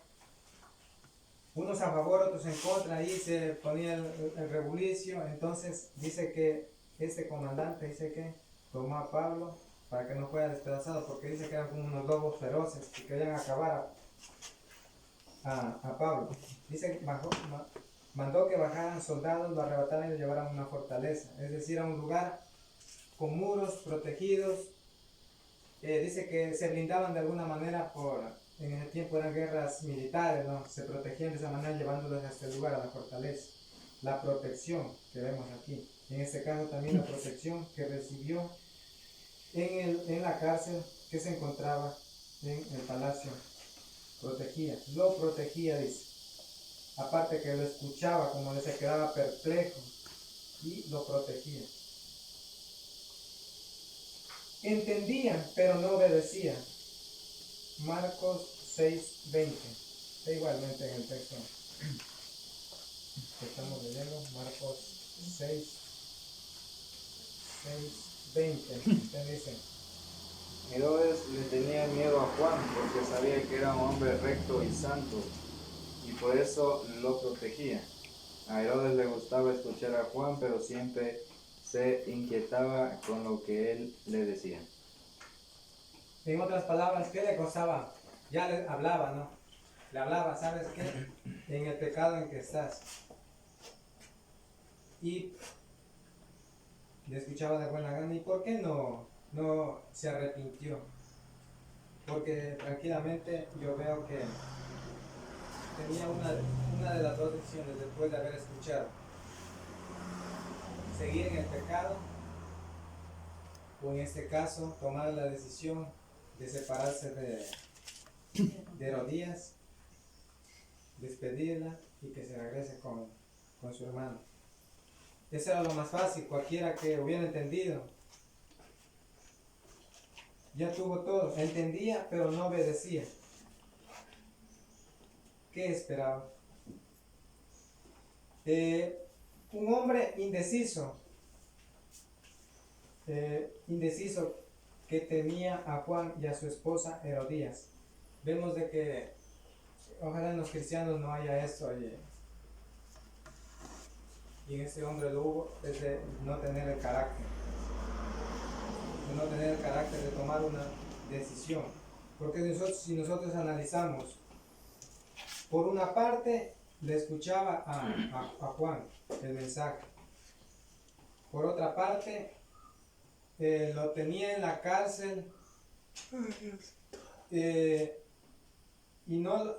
Unos a favor, otros en contra, ahí se ponía el rebulicio. Entonces dice que este comandante, dice que tomó a Pablo para que no fuera despedazado, porque dice que eran como unos lobos feroces que querían acabar a Pablo. Dice que mandó que bajaran soldados, lo arrebataran y lo llevaran a una fortaleza, es decir, a un lugar con muros protegidos. Dice que se blindaban de alguna manera en ese tiempo eran guerras militares, ¿no? Se protegían de esa manera llevándolos a este lugar, a la fortaleza. La protección que vemos aquí, en este caso también la protección que recibió en la cárcel que se encontraba en el palacio. Lo protegía, dice. Aparte que lo escuchaba, como le se quedaba perplejo, y lo protegía. Entendía, pero no obedecía. Marcos 6:20. Está igualmente en el texto que estamos leyendo. Marcos 6:20. Usted dice. Herodes le tenía miedo a Juan porque sabía que era un hombre recto y santo y por eso lo protegía. A Herodes le gustaba escuchar a Juan, pero siempre se inquietaba con lo que él le decía. En otras palabras, ¿qué le costaba? Ya le hablaba, ¿no? Le hablaba, ¿sabes qué? En el pecado en que estás. Y le escuchaba de buena gana. ¿Y por qué no se arrepintió? porque tranquilamente yo veo que tenía una de las dos decisiones después de haber escuchado: seguir en el pecado, o en este caso tomar la decisión de separarse de Herodías, despedirla y que se regrese con su hermano. Eso era lo más fácil. Cualquiera que hubiera entendido ya tuvo todo, entendía pero no obedecía. ¿Qué esperaba? Un hombre indeciso que tenía a Juan y a su esposa Herodías. Vemos de que ojalá en los cristianos no haya esto, y en este hombre lo hubo, es de no tener el carácter, de tomar una decisión. Porque si nosotros analizamos, por una parte le escuchaba a Juan el mensaje, por otra parte lo tenía en la cárcel, y no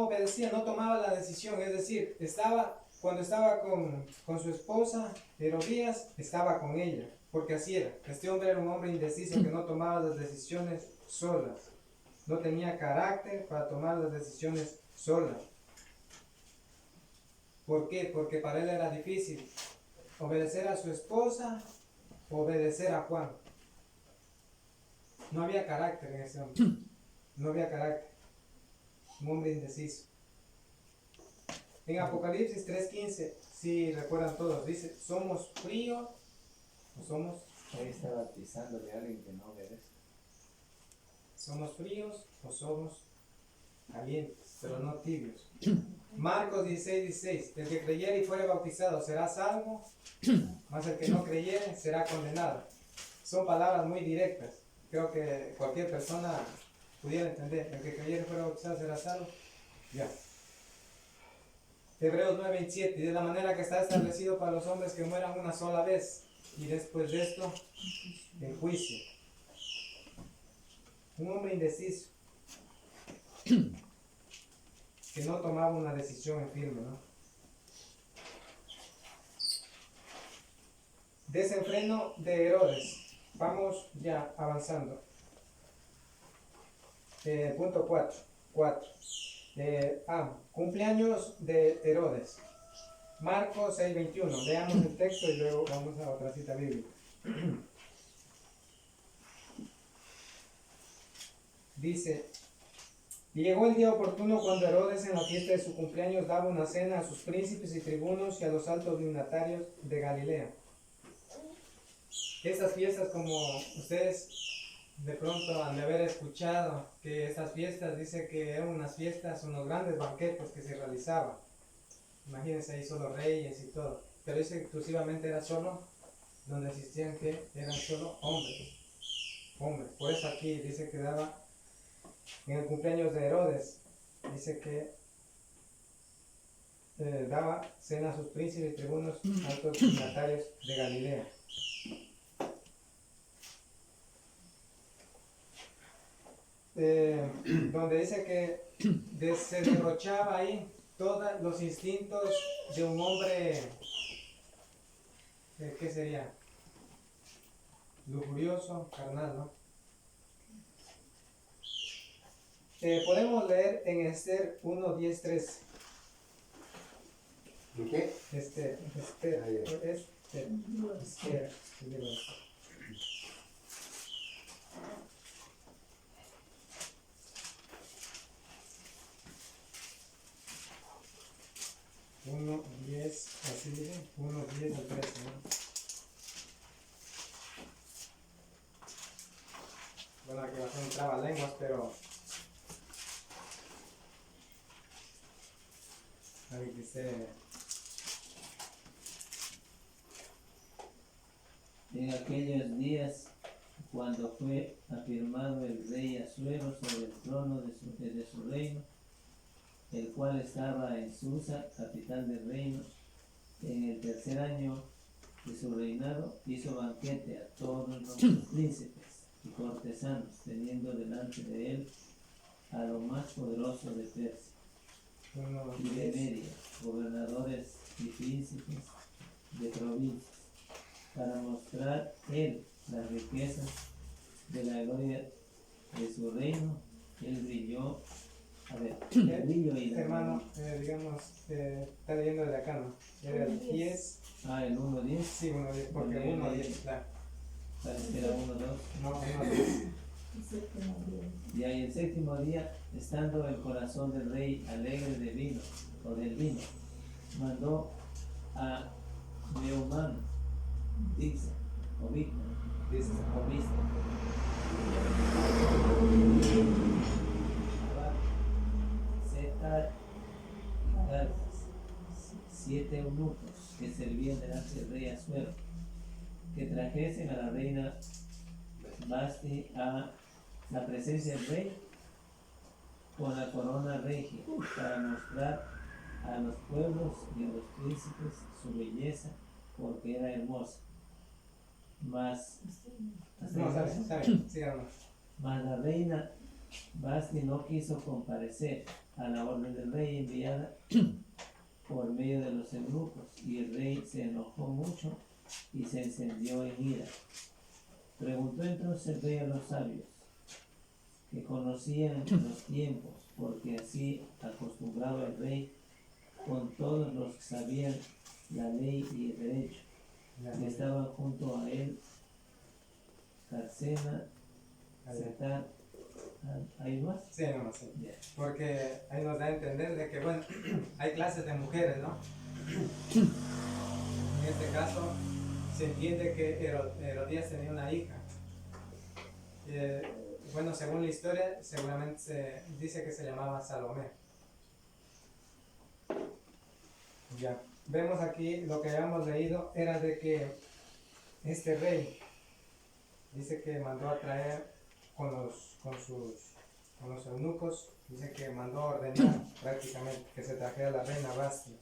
obedecía, no tomaba la decisión. Es decir, cuando estaba con su esposa Herodías, estaba con ella, porque así era. Este hombre era un hombre indeciso que no tomaba las decisiones solas, no tenía carácter para tomar las decisiones solas. ¿Por qué? Porque para él era difícil obedecer a su esposa, obedecer a Juan. No había carácter en ese hombre, no había carácter, un hombre indeciso. En Apocalipsis 3:15, si recuerdan todos, dice: ¿somos fríos o somos? Ahí está bautizando de alguien que no obedece. ¿Somos fríos o somos calientes, pero no tibios? Marcos 16:16, el que creyere y fuere bautizado será salvo, mas el que no creyere será condenado. Son palabras muy directas. Creo que cualquier persona pudiera entender: el que creyere y fuere bautizado será salvo. Ya. Hebreos 9:27, de la manera que está establecido para los hombres que mueran una sola vez, y después de esto, el juicio. Un hombre indeciso, que no tomaba una decisión en firme, ¿no? Desenfreno de Herodes. Vamos ya avanzando. Punto 4. Cumpleaños de Herodes. Marcos 6:21. Leamos el texto y luego vamos a otra cita bíblica. Dice: y llegó el día oportuno cuando Herodes en la fiesta de su cumpleaños daba una cena a sus príncipes y tribunos y a los altos dignatarios de Galilea. Estas fiestas, como ustedes de pronto han de haber escuchado, que estas fiestas, dice que eran unas fiestas, unos grandes banquetes que se realizaban. Imagínense ahí solo reyes y todo. Pero dice que exclusivamente era solo, donde asistían, que eran solo hombres. Por eso aquí dice que daba, en el cumpleaños de Herodes, dice que daba cena a sus príncipes, tribunos, altos dignatarios de Galilea. Donde dice que se derrochaba ahí todos los instintos de un hombre, ¿qué sería? Lujurioso, carnal, ¿no? Podemos leer en Esther 1:10-13. ¿En qué? Esther. Uno, 10, así dice, 1:10 al 13, ¿no? Bueno, aquí va a ser un trabalenguas, pero ahí dice: en aquellos días, cuando fue afirmado el rey Asuero sobre el trono de su reino, el cual estaba en Susa, capital del reino, en el tercer año de su reinado, hizo banquete a todos los príncipes y cortesanos, teniendo delante de él a lo más poderoso de Persia y de Media, gobernadores y príncipes de provincias, para mostrar él las riquezas de la gloria de su reino. Él brilló, el brillo y la Hermano, digamos, está leyendo de acá, ¿no? Era el 10. el 1:10, Sí, 1:10, porque 1:10, claro. parece que era 1:2. No, 1:10. Y ahí el séptimo día, estando el corazón del rey alegre de vino, o del vino, mandó a Meumán, dice, o Víctor, Dice, o Vista, Zetar y Cartas, 7 eunucos que servían delante del rey Asuero, que trajesen a la reina Vasti a la presencia del rey con la corona regia, para mostrar a los pueblos y a los príncipes su belleza, porque era hermosa. Mas, no, está bien, sigamos. mas la reina Vasti no quiso comparecer a la orden del rey enviada por medio de los eunucos, y el rey se enojó mucho y se encendió en ira. Preguntó entonces el rey a los sabios, que conocían los tiempos, porque así acostumbraba el rey con todos los que sabían la ley y el derecho, que estaban junto a él, Carcena, Zetar, ¿hay más? Sí, no, sí. Ya. Porque ahí nos da a entender de que, bueno, hay clases de mujeres, ¿no? En este caso, se entiende que Herodías tenía una hija. Bueno, según la historia, seguramente se dice que se llamaba Salomé. Ya, vemos aquí lo que habíamos leído, era de que este rey dice que mandó a traer con los eunucos, dice que mandó a ordenar prácticamente que se trajera la reina Vasti,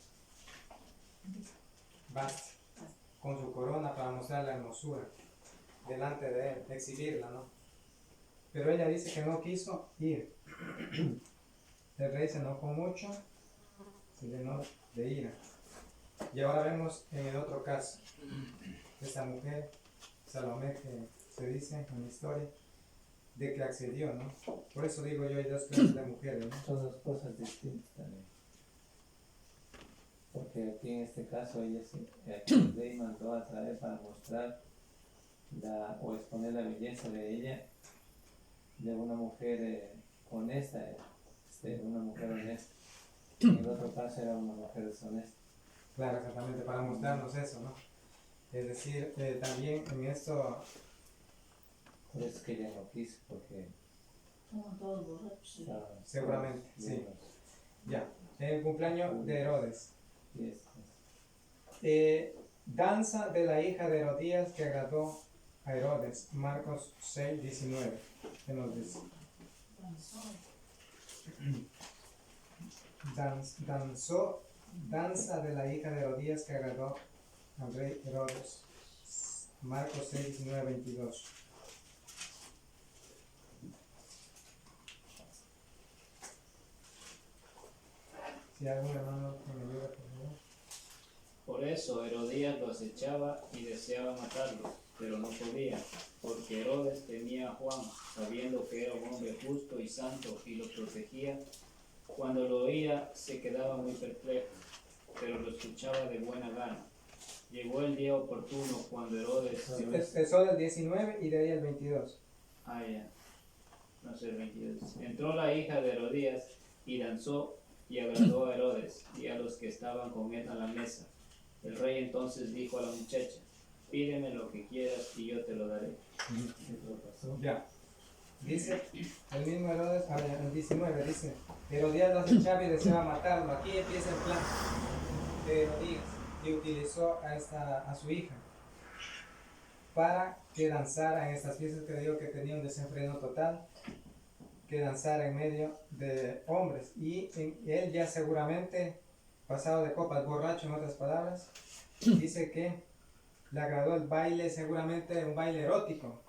con su corona para mostrar la hermosura delante de él, exhibirla, ¿no? Pero ella dice que no quiso ir. El rey se enojó mucho, se llenó de ira. Y ahora vemos en el otro caso, esa mujer, Salomé, que se dice en la historia, de que accedió, ¿no? Por eso digo yo, hay dos clases de mujeres, ¿no? Son dos cosas distintas también. Porque aquí en este caso ella el rey mandó a traer para mostrar o exponer la belleza de ella, de una mujer honesta, una mujer honesta. En el otro caso era una mujer deshonesta. Claro, exactamente, para mostrarnos eso, ¿no? Es decir, también en esto, Por eso es que ella no quiso, porque Como todos borrachos. estaba... seguramente, sí. Ya, el cumpleaños de Herodes. Y es- Danza de la hija de Herodías que agradó a Herodes. Marcos 6:19. ¿Qué nos dice? Danza de la hija de Herodías que agradó al rey Herodes. Marcos 6:19-22. Si algún hermano que me ayuda, por favor. Por eso Herodías lo acechaba y deseaba matarlo, pero no podía, porque Herodes temía a Juan, sabiendo que era un hombre justo y santo, y lo protegía. Cuando lo oía se quedaba muy perplejo, pero lo escuchaba de buena gana. Llegó el día oportuno cuando Herodes... Empezó del 19 y de ahí el 22. Ah, ya. No sé, el 22. Entró la hija de Herodías y danzó y agradó a Herodes y a los que estaban con él a la mesa. El rey entonces dijo a la muchacha, pídeme lo que quieras y yo te lo daré. ¿Qué lo pasó? Ya. Dice el mismo Herodes, el 19 dice, Herodías lo acechaba y deseaba matarlo. Aquí empieza el plan de Herodías, que utilizó a su hija para que danzara en estas fiestas que digo que tenía un desenfreno total, que danzara en medio de hombres. Y él ya seguramente, pasado de copas, borracho en otras palabras, dice que le agradó el baile, seguramente un baile erótico,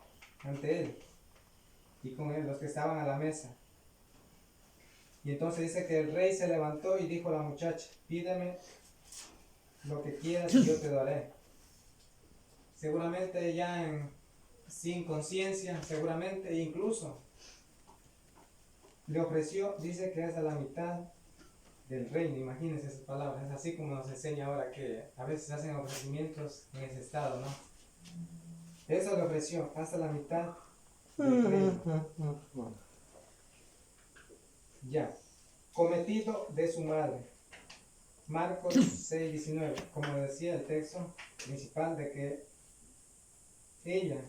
ante él y con él, los que estaban a la mesa. Y entonces dice que el rey se levantó y dijo a la muchacha, pídeme lo que quieras y yo te daré. Seguramente ya sin conciencia, seguramente, incluso le ofreció, dice que es a la mitad del reino, imagínense esas palabras, es así como nos enseña ahora que a veces hacen ofrecimientos en ese estado, ¿no? Eso le ofreció hasta la mitad del reino. Ya, cometido de su madre. Marcos 6:19, como decía el texto principal, de que ella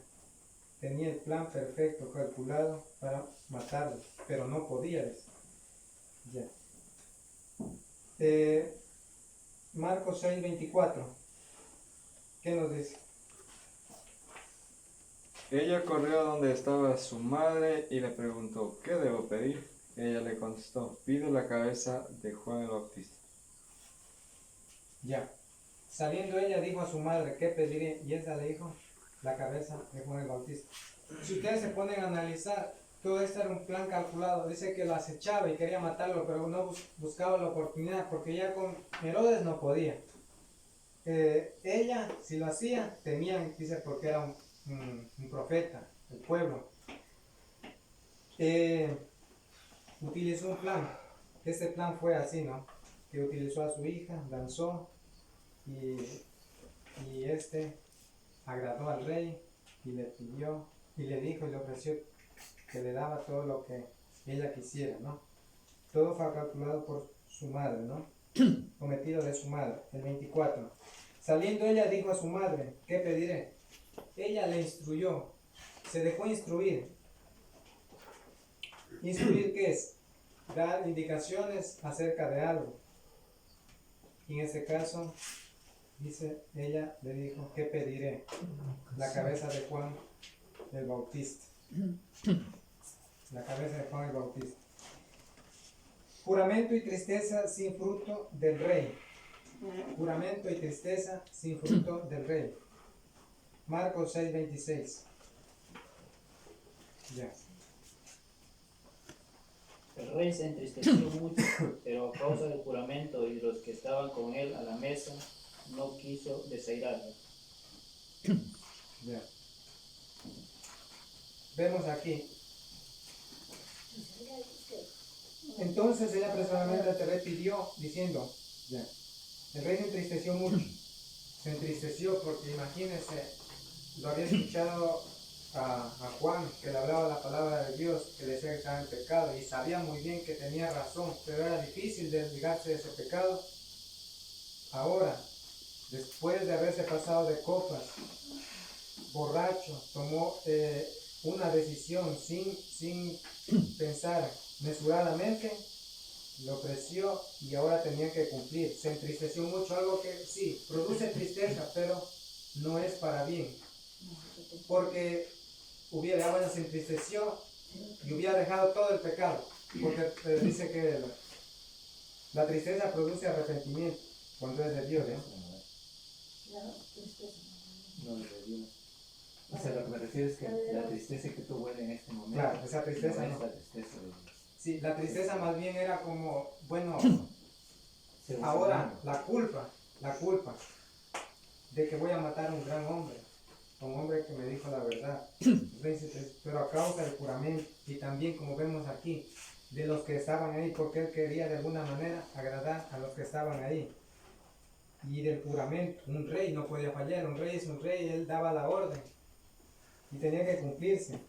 tenía el plan perfecto, calculado para matarlo, pero no podía. Ya. Marcos 6:24, ¿qué nos dice? Ella corrió a donde estaba su madre y le preguntó, ¿qué debo pedir? Ella le contestó, pide la cabeza de Juan el Bautista. Ya. Saliendo ella dijo a su madre, ¿qué pediré? Y esa le dijo, la cabeza de Juan el Bautista. Si ustedes se ponen a analizar, todo esto era un plan calculado. Dice que lo acechaba y quería matarlo, pero no buscaba la oportunidad, porque ya con Herodes no podía. Ella, si lo hacía, temían, dice, porque era un profeta, el pueblo. Utilizó un plan. Este plan fue así, ¿no? Que utilizó a su hija, lanzó y agradó al rey y le pidió y le dijo y le ofreció que le daba todo lo que ella quisiera, ¿no? Todo fue calculado por su madre, ¿no? Cometido de su madre. El 24. Saliendo ella dijo a su madre, ¿qué pediré? Ella le instruyó, se dejó instruir. ¿Instruir qué es? Dar indicaciones acerca de algo. Y en este caso, dice, ella le dijo, ¿qué pediré? La cabeza de Juan el Bautista. La cabeza de Juan el Bautista. Juramento y tristeza sin fruto del rey. Juramento y tristeza sin fruto del rey. Marcos 6:26. Ya. El rey se entristeció mucho, pero a causa del juramento y de los que estaban con él a la mesa, no quiso desairarlo. Ya. Vemos aquí. Entonces ella personalmente al rey pidió, diciendo, ya. El rey se entristeció mucho. Se entristeció porque imagínense, lo había escuchado a Juan, que le hablaba la palabra de Dios, que le decía que estaba en pecado, y sabía muy bien que tenía razón, pero era difícil desligarse de ese pecado. Ahora, después de haberse pasado de copas, borracho, tomó una decisión sin pensar mesuradamente, lo ofreció y ahora tenía que cumplir. Se entristeció mucho, algo que sí, produce tristeza, pero no es para bien. Porque se entristeció y hubiera dejado todo el pecado. Porque dice que la tristeza produce arrepentimiento cuando es de Dios, ¿eh? No, de Dios. O sea, lo que me refiero es que la tristeza que tuvo él en este momento. Claro, esa tristeza no no. es la tristeza de Dios. Sí, la tristeza más bien era como, bueno, Ser un ahora humano. la culpa de que voy a matar a un gran hombre, un hombre que me dijo la verdad, pero a causa del juramento y también como vemos aquí, de los que estaban ahí, porque él quería de alguna manera agradar a los que estaban ahí. Y del juramento, un rey no podía fallar, un rey es un rey, él daba la orden y tenía que cumplirse,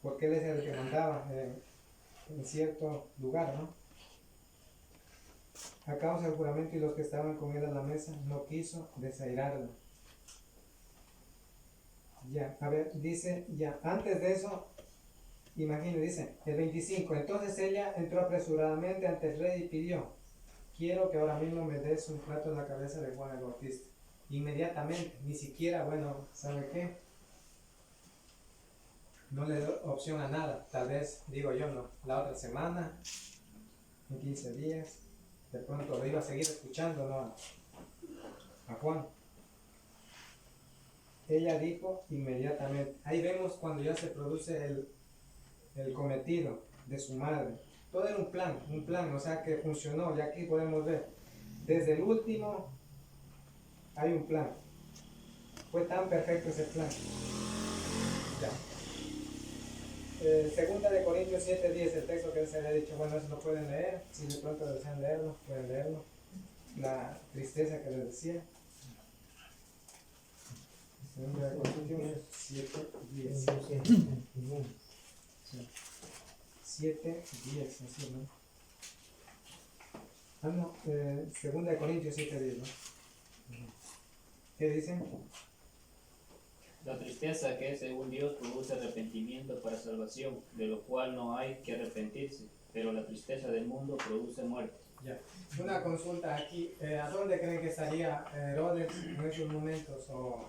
porque él es el que mandaba en cierto lugar, ¿no? A causa del juramento y los que estaban con él a la mesa, no quiso desairarlo. Ya, a ver, dice, ya, antes de eso, imagínate, dice, el 25, entonces ella entró apresuradamente ante el rey y pidió, quiero que ahora mismo me des un plato de la cabeza de Juan el Bautista. Inmediatamente, ni siquiera, bueno, ¿sabe qué? No le doy opción a nada, tal vez, digo yo, no, la otra semana, en 15 días, de pronto lo iba a seguir escuchando, ¿no? A Juan. ella dijo inmediatamente. Ahí vemos cuando ya se produce el cometido de su madre. Todo era un plan, o sea que funcionó. Y aquí podemos ver, desde el último hay un plan. Fue tan perfecto ese plan. Ya. Segunda de Corintios 7:10, el texto que se había dicho, bueno, eso lo pueden leer, si de pronto desean leerlo, pueden leerlo. La tristeza que les decía. Segunda de Corintios 7:10. 7:10, así, ¿no? Ah, no, segunda de Corintios 7:10, ¿no? ¿Qué dicen? La tristeza que según Dios produce arrepentimiento para salvación, de lo cual no hay que arrepentirse, pero la tristeza del mundo produce muerte. Ya. Una consulta aquí, ¿a dónde creen que estaría Herodes en esos momentos? O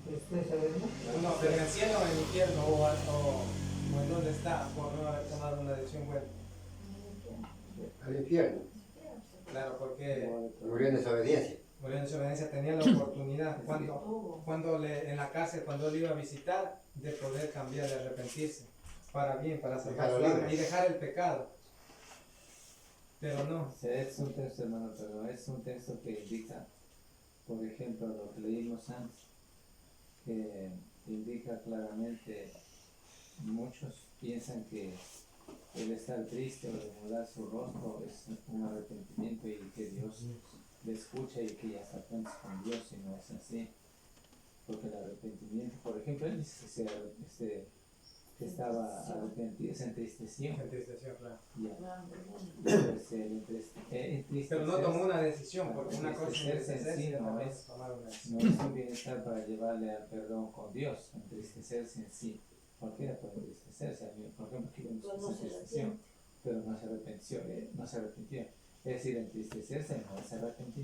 Tristeza, ¿verdad? no, pero en el cielo o en el infierno, o en dónde está por no haber tomado una decisión buena. Al infierno. Claro, porque Murió en desobediencia. murió en desobediencia, tenía la oportunidad cuando en la cárcel, cuando él iba a visitar, de poder cambiar, de arrepentirse para bien, para salvar su alma y dejar el pecado. Pero no. Es un texto, hermano, pero es un texto que indica, por ejemplo, lo que leímos antes, que indica claramente, muchos piensan que el estar triste o demudar su rostro es un arrepentimiento y que Dios le escucha y que ya está cuentas con Dios, y no es así. Porque el arrepentimiento, por ejemplo, él dice que estaba arrepentido, se entristeció. Entristeció, claro. Ya. Después entristeció. Pero no tomó una decisión, porque una cosa es entristecerse en sí no es, tomar una decisión. no es un bienestar para llevarle al perdón con Dios, entristecerse en sí. Cualquiera puede entristecerse. A mí, por ejemplo, aquí vemos que se entristeció, pero no se arrepintió. Es decir, entristecerse no es arrepentimiento.